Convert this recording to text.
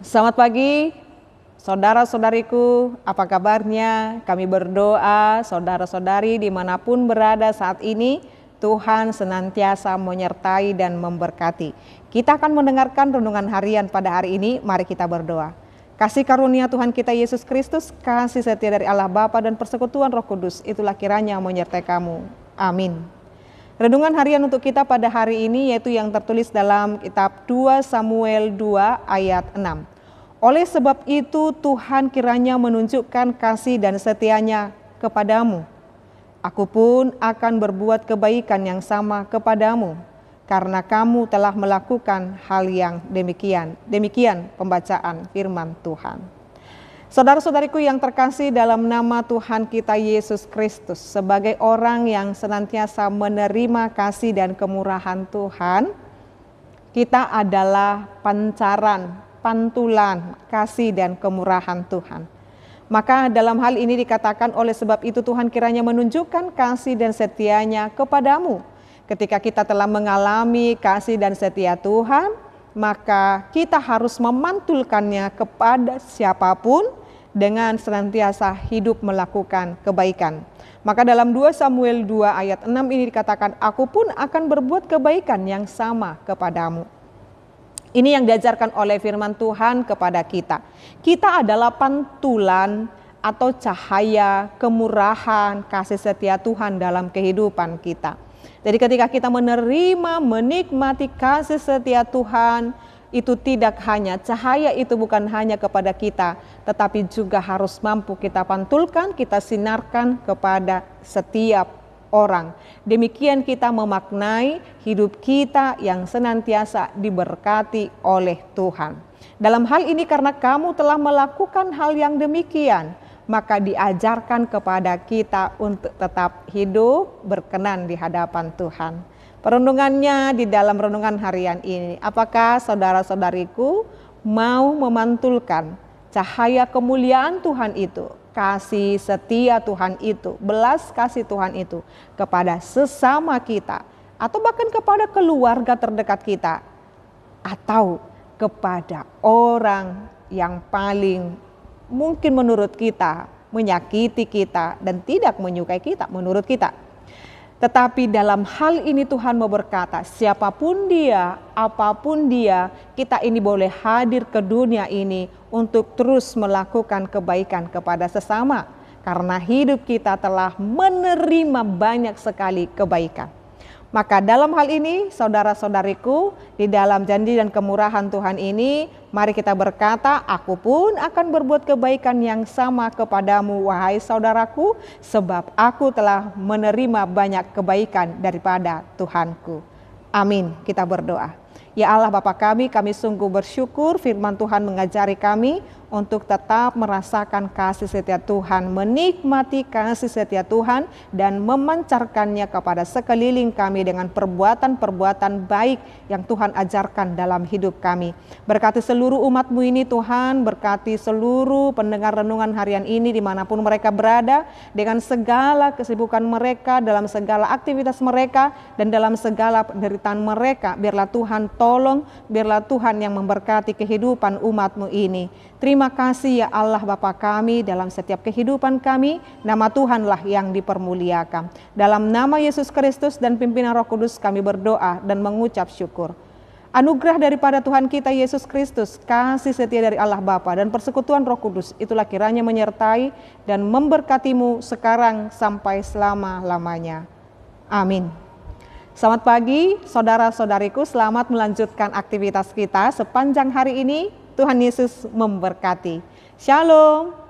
Selamat pagi, saudara-saudariku, apa kabarnya? Kami berdoa, saudara-saudari dimanapun berada saat ini, Tuhan senantiasa menyertai dan memberkati. Kita akan mendengarkan renungan harian pada hari ini, mari kita berdoa. Kasih karunia Tuhan kita Yesus Kristus, kasih setia dari Allah Bapa dan persekutuan Roh Kudus, itulah kiranya menyertai kamu. Amin. Renungan harian untuk kita pada hari ini yaitu yang tertulis dalam kitab 2 Samuel 2 ayat 6. Oleh sebab itu Tuhan kiranya menunjukkan kasih dan setianya kepadamu. Aku pun akan berbuat kebaikan yang sama kepadamu, karena kamu telah melakukan hal yang demikian. Demikian pembacaan firman Tuhan. Saudara-saudariku yang terkasih dalam nama Tuhan kita Yesus Kristus, sebagai orang yang senantiasa menerima kasih dan kemurahan Tuhan, kita adalah pantulan kasih dan kemurahan Tuhan. Maka dalam hal ini dikatakan oleh sebab itu Tuhan kiranya menunjukkan kasih dan setianya kepadamu. Ketika kita telah mengalami kasih dan setia Tuhan, maka kita harus memantulkannya kepada siapapun dengan senantiasa hidup melakukan kebaikan. Maka dalam 2 Samuel 2 ayat 6 ini dikatakan, aku pun akan berbuat kebaikan yang sama kepadamu. Ini yang diajarkan oleh firman Tuhan kepada kita. Kita adalah pantulan atau cahaya kemurahan kasih setia Tuhan dalam kehidupan kita. Jadi ketika kita menikmati kasih setia Tuhan, itu tidak hanya cahaya, itu bukan hanya kepada kita, tetapi juga harus mampu kita pantulkan, kita sinarkan kepada setiap orang. Demikian kita memaknai hidup kita yang senantiasa diberkati oleh Tuhan. Dalam hal ini karena kamu telah melakukan hal yang demikian, maka diajarkan kepada kita untuk tetap hidup berkenan di hadapan Tuhan. Perenungannya di dalam renungan harian ini, apakah saudara-saudariku mau memantulkan cahaya kemuliaan Tuhan itu, kasih setia Tuhan itu, belas kasih Tuhan itu kepada sesama kita, atau bahkan kepada keluarga terdekat kita, atau kepada orang yang paling mungkin menurut kita menyakiti kita dan tidak menyukai kita menurut kita. Tetapi dalam hal ini Tuhan mau berkata, siapapun dia, apapun dia, kita ini boleh hadir ke dunia ini untuk terus melakukan kebaikan kepada sesama. Karena hidup kita telah menerima banyak sekali kebaikan. Maka dalam hal ini saudara-saudariku, di dalam janji dan kemurahan Tuhan ini, mari kita berkata, aku pun akan berbuat kebaikan yang sama kepadamu wahai saudaraku, sebab aku telah menerima banyak kebaikan daripada Tuhanku. Amin. Kita berdoa. Ya Allah Bapa kami sungguh bersyukur firman Tuhan mengajari kami untuk tetap merasakan kasih setia Tuhan, menikmati kasih setia Tuhan dan memancarkannya kepada sekeliling kami dengan perbuatan-perbuatan baik yang Tuhan ajarkan dalam hidup kami. Berkati seluruh umat-Mu ini Tuhan, berkati seluruh pendengar renungan harian ini dimanapun mereka berada, dengan segala kesibukan mereka, dalam segala aktivitas mereka, dan dalam segala penderitaan mereka. Biarlah Tuhan tolong, biarlah Tuhan yang memberkati kehidupan umat-Mu ini. Terima Terima kasih ya Allah Bapa kami, dalam setiap kehidupan kami, nama Tuhanlah yang dipermuliakan. Dalam nama Yesus Kristus dan pimpinan Roh Kudus kami berdoa dan mengucap syukur. Anugerah daripada Tuhan kita Yesus Kristus, kasih setia dari Allah Bapa dan persekutuan Roh Kudus, itulah kiranya menyertai dan memberkatimu sekarang sampai selama-lamanya. Amin. Selamat pagi saudara-saudariku, selamat melanjutkan aktivitas kita sepanjang hari ini. Tuhan Yesus memberkati. Shalom.